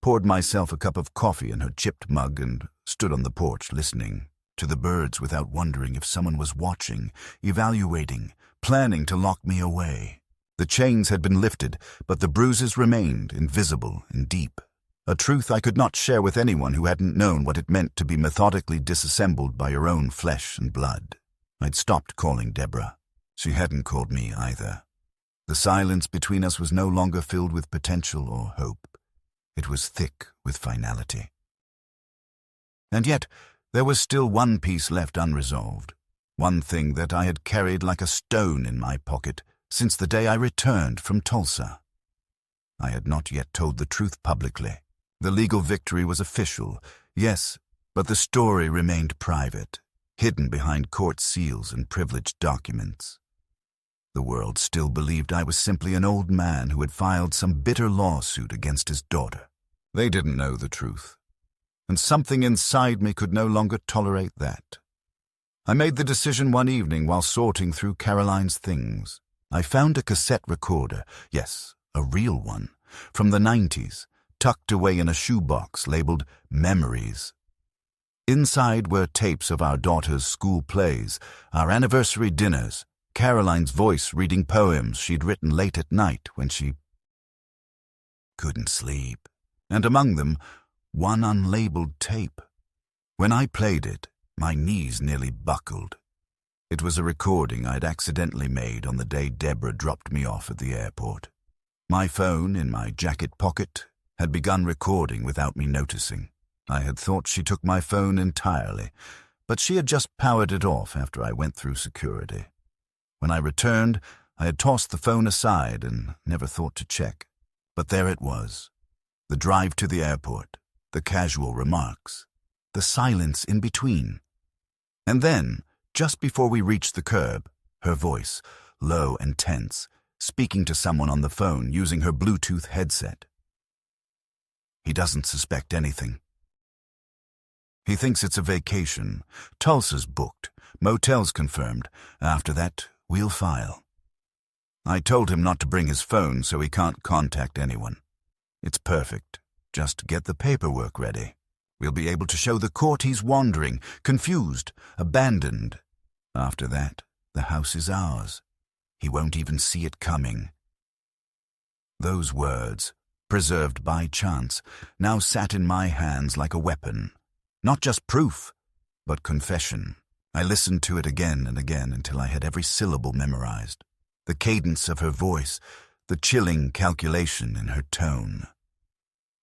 poured myself a cup of coffee in her chipped mug and stood on the porch listening to the birds without wondering if someone was watching, evaluating, planning to lock me away. The chains had been lifted, but the bruises remained invisible and deep. A truth I could not share with anyone who hadn't known what it meant to be methodically disassembled by your own flesh and blood. I'd stopped calling Deborah. She hadn't called me either. The silence between us was no longer filled with potential or hope. It was thick with finality. And yet, there was still one piece left unresolved, one thing that I had carried like a stone in my pocket since the day I returned from Tulsa. I had not yet told the truth publicly. The legal victory was official, yes, but the story remained private, hidden behind court seals and privileged documents. The world still believed I was simply an old man who had filed some bitter lawsuit against his daughter. They didn't know the truth, and something inside me could no longer tolerate that. I made the decision one evening while sorting through Caroline's things. I found a cassette recorder, yes, a real one, from the 90s, tucked away in a shoebox labeled Memories. Inside were tapes of our daughter's school plays, our anniversary dinners, Caroline's voice reading poems she'd written late at night when she couldn't sleep, and among them, one unlabeled tape. When I played it, my knees nearly buckled. It was a recording I'd accidentally made on the day Deborah dropped me off at the airport. My phone, in my jacket pocket, had begun recording without me noticing. I had thought she took my phone entirely, but she had just powered it off after I went through security. When I returned, I had tossed the phone aside and never thought to check. But there it was. The drive to the airport, the casual remarks, the silence in between. And then, just before we reached the curb, her voice, low and tense, speaking to someone on the phone using her Bluetooth headset. He doesn't suspect anything. He thinks it's a vacation. Tulsa's booked. Motels confirmed. After that, we'll file. I told him not to bring his phone so he can't contact anyone. It's perfect. Just get the paperwork ready. We'll be able to show the court he's wandering, confused, abandoned. After that, the house is ours. He won't even see it coming. Those words, preserved by chance, now sat in my hands like a weapon. Not just proof, but confession. I listened to it again and again until I had every syllable memorized. The cadence of her voice, the chilling calculation in her tone.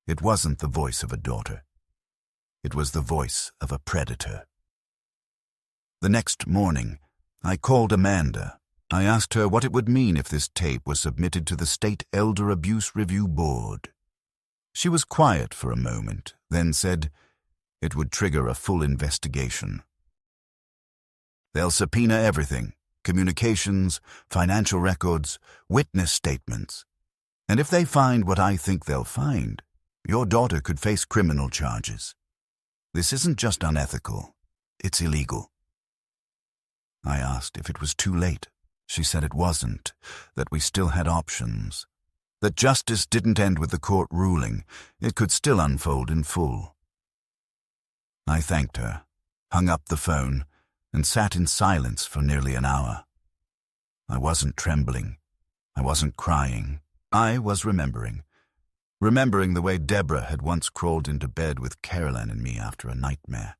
It wasn't the voice of a daughter. It was the voice of a predator. The next morning, I called Amanda. I asked her what it would mean if this tape was submitted to the State Elder Abuse Review Board. She was quiet for a moment, then said it would trigger a full investigation. They'll subpoena everything, communications, financial records, witness statements. And if they find what I think they'll find, your daughter could face criminal charges. This isn't just unethical, it's illegal. I asked if it was too late. She said it wasn't, that we still had options, that justice didn't end with the court ruling, it could still unfold in full. I thanked her, hung up the phone, and sat in silence for nearly an hour. I wasn't trembling. I wasn't crying. I was remembering the way Deborah had once crawled into bed with Caroline and me after a nightmare.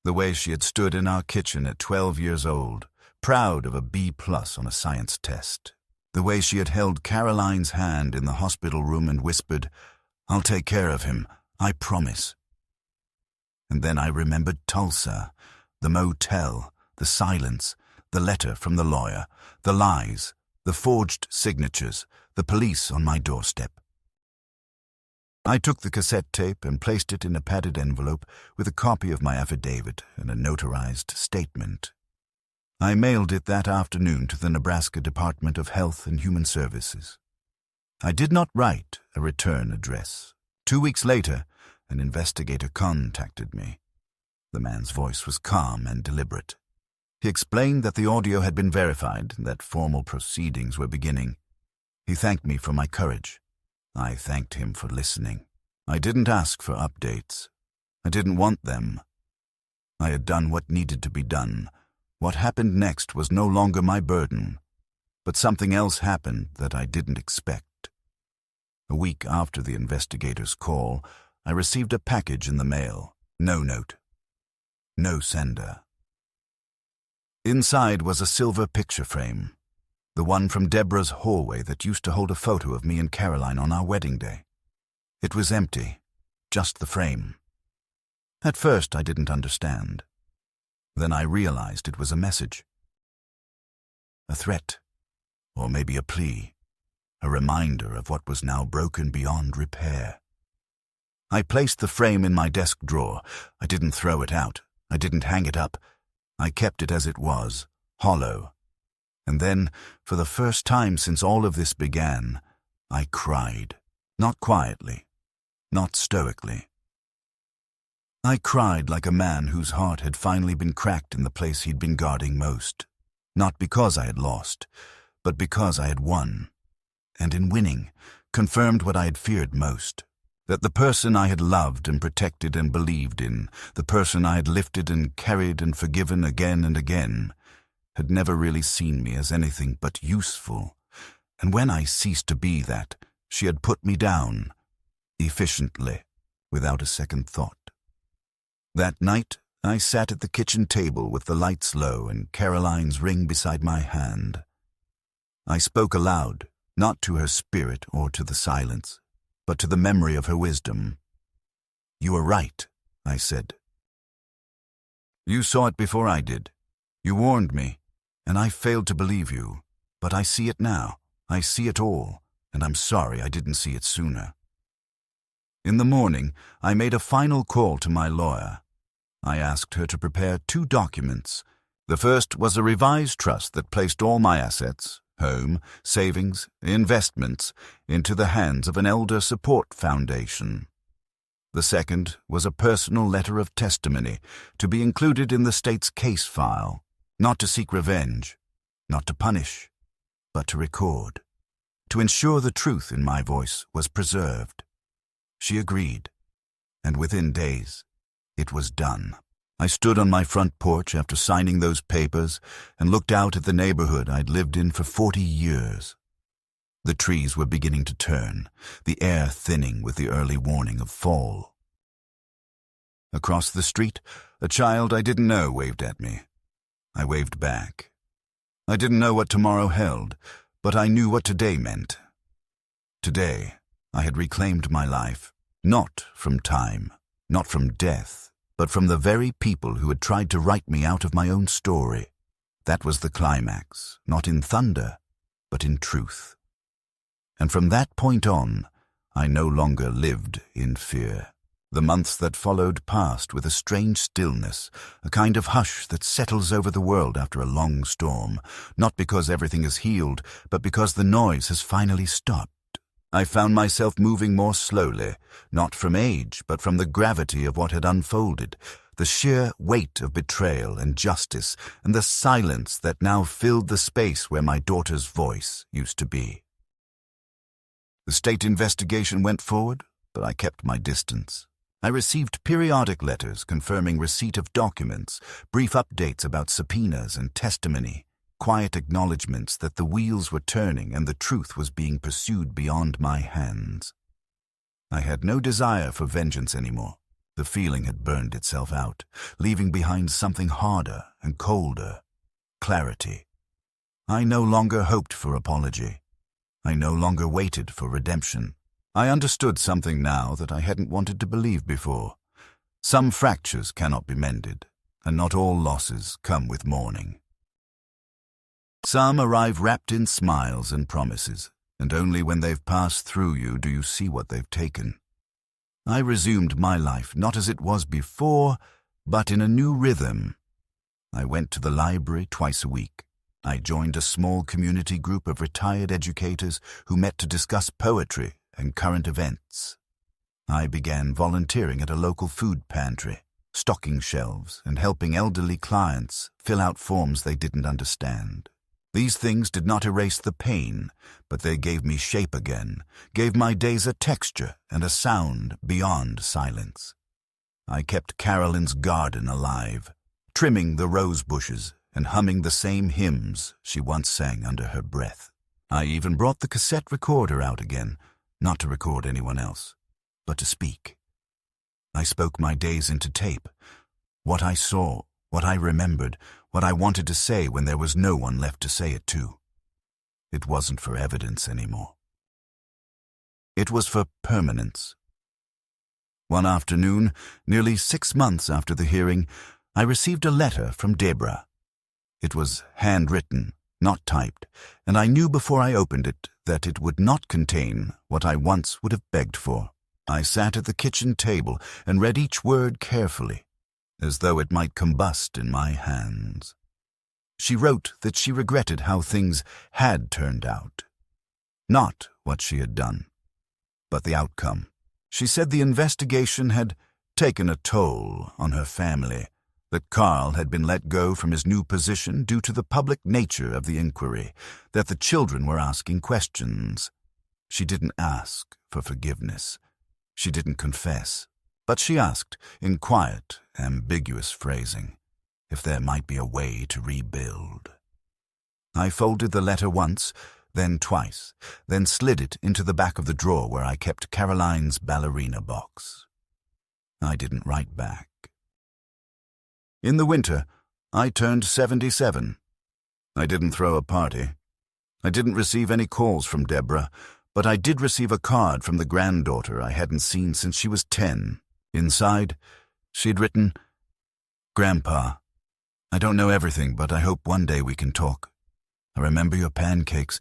The way she had stood in our kitchen at 12 years old, proud of a B+ on a science test. The way she had held Caroline's hand in the hospital room and whispered, "I'll take care of him, I promise." And then I remembered Tulsa, the motel, the silence, the letter from the lawyer, the lies, the forged signatures, the police on my doorstep. I took the cassette tape and placed it in a padded envelope with a copy of my affidavit and a notarized statement. I mailed it that afternoon to the Nebraska Department of Health and Human Services. I did not write a return address. 2 weeks later, an investigator contacted me. The man's voice was calm and deliberate. He explained that the audio had been verified and that formal proceedings were beginning. He thanked me for my courage. I thanked him for listening. I didn't ask for updates. I didn't want them. I had done what needed to be done. What happened next was no longer my burden. But something else happened that I didn't expect. A week after the investigator's call, I received a package in the mail. No note. No sender. Inside was a silver picture frame, the one from Deborah's hallway that used to hold a photo of me and Caroline on our wedding day. It was empty, just the frame. At first I didn't understand. Then I realized it was a message. A threat, or maybe a plea, a reminder of what was now broken beyond repair. I placed the frame in my desk drawer. I didn't throw it out. I didn't hang it up. I kept it as it was, hollow. And then, for the first time since all of this began, I cried. Not quietly, not stoically. I cried like a man whose heart had finally been cracked in the place he'd been guarding most. Not because I had lost, but because I had won. And in winning, confirmed what I had feared most. That the person I had loved and protected and believed in, the person I had lifted and carried and forgiven again and again, had never really seen me as anything but useful. And when I ceased to be that, she had put me down, efficiently, without a second thought. That night, I sat at the kitchen table with the lights low and Caroline's ring beside my hand. I spoke aloud, not to her spirit or to the silence, but to the memory of her wisdom. "You were right," I said. "You saw it before I did. You warned me, and I failed to believe you. But I see it now. I see it all, and I'm sorry I didn't see it sooner." In the morning, I made a final call to my lawyer. I asked her to prepare 2 documents. The first was a revised trust that placed all my assets, home, savings, investments, into the hands of an elder support foundation. The second was a personal letter of testimony to be included in the state's case file, not to seek revenge, not to punish, but to record, to ensure the truth in my voice was preserved. She agreed, and within days, it was done. I stood on my front porch after signing those papers and looked out at the neighborhood I'd lived in for 40 years. The trees were beginning to turn, the air thinning with the early warning of fall. Across the street, a child I didn't know waved at me. I waved back. I didn't know what tomorrow held, but I knew what today meant. Today, I had reclaimed my life, not from time, not from death, but from the very people who had tried to write me out of my own story. That was the climax, not in thunder, but in truth. And from that point on, I no longer lived in fear. The months that followed passed with a strange stillness, a kind of hush that settles over the world after a long storm, not because everything is healed, but because the noise has finally stopped. I found myself moving more slowly, not from age, but from the gravity of what had unfolded, the sheer weight of betrayal and justice, and the silence that now filled the space where my daughter's voice used to be. The state investigation went forward, but I kept my distance. I received periodic letters confirming receipt of documents, brief updates about subpoenas and testimony, quiet acknowledgments that the wheels were turning and the truth was being pursued beyond my hands. I had no desire for vengeance anymore. The feeling had burned itself out, leaving behind something harder and colder. Clarity. I no longer hoped for apology. I no longer waited for redemption. I understood something now that I hadn't wanted to believe before. Some fractures cannot be mended, and not all losses come with mourning. Some arrive wrapped in smiles and promises, and only when they've passed through you do you see what they've taken. I resumed my life not as it was before, but in a new rhythm. I went to the library twice a week. I joined a small community group of retired educators who met to discuss poetry and current events. I began volunteering at a local food pantry, stocking shelves and helping elderly clients fill out forms they didn't understand. These things did not erase the pain, but they gave me shape again, gave my days a texture and a sound beyond silence. I kept Carolyn's garden alive, trimming the rose bushes and humming the same hymns she once sang under her breath. I even brought the cassette recorder out again, not to record anyone else, but to speak. I spoke my days into tape, what I saw, what I remembered, what I wanted to say when there was no one left to say it to. It wasn't for evidence anymore. It was for permanence. One afternoon, nearly 6 months after the hearing, I received a letter from Deborah. It was handwritten, not typed, and I knew before I opened it that it would not contain what I once would have begged for. I sat at the kitchen table and read each word carefully, as though it might combust in my hands. She wrote that she regretted how things had turned out. Not what she had done, but the outcome. She said the investigation had taken a toll on her family, that Carl had been let go from his new position due to the public nature of the inquiry, that the children were asking questions. She didn't ask for forgiveness. She didn't confess. But she asked, in quiet, ambiguous phrasing, if there might be a way to rebuild. I folded the letter once, then twice, then slid it into the back of the drawer where I kept Caroline's ballerina box. I didn't write back. In the winter, I turned 77. I didn't throw a party. I didn't receive any calls from Deborah, but I did receive a card from the granddaughter I hadn't seen since she was 10. Inside, she'd written, "Grandpa, I don't know everything, but I hope one day we can talk. I remember your pancakes.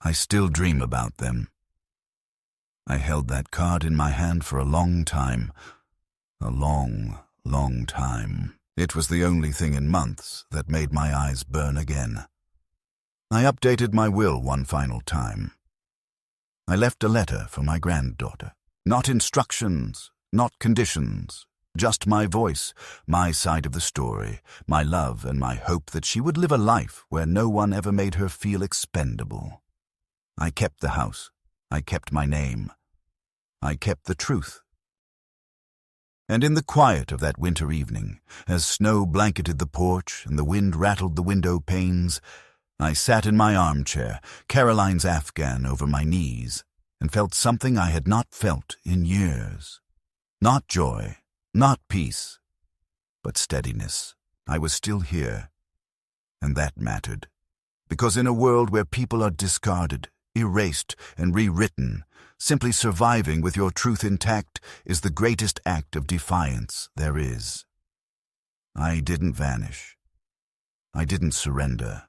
I still dream about them." I held that card in my hand for a long time. A long, long time. It was the only thing in months that made my eyes burn again. I updated my will one final time. I left a letter for my granddaughter. Not instructions, not conditions, just my voice, my side of the story, my love and my hope that she would live a life where no one ever made her feel expendable. I kept the house. I kept my name. I kept the truth. And in the quiet of that winter evening, as snow blanketed the porch and the wind rattled the window panes, I sat in my armchair, Caroline's Afghan over my knees, and felt something I had not felt in years. Not joy, not peace, but steadiness. I was still here, and that mattered. Because in a world where people are discarded, erased, and rewritten, simply surviving with your truth intact is the greatest act of defiance there is. I didn't vanish. I didn't surrender.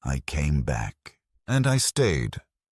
I came back, and I stayed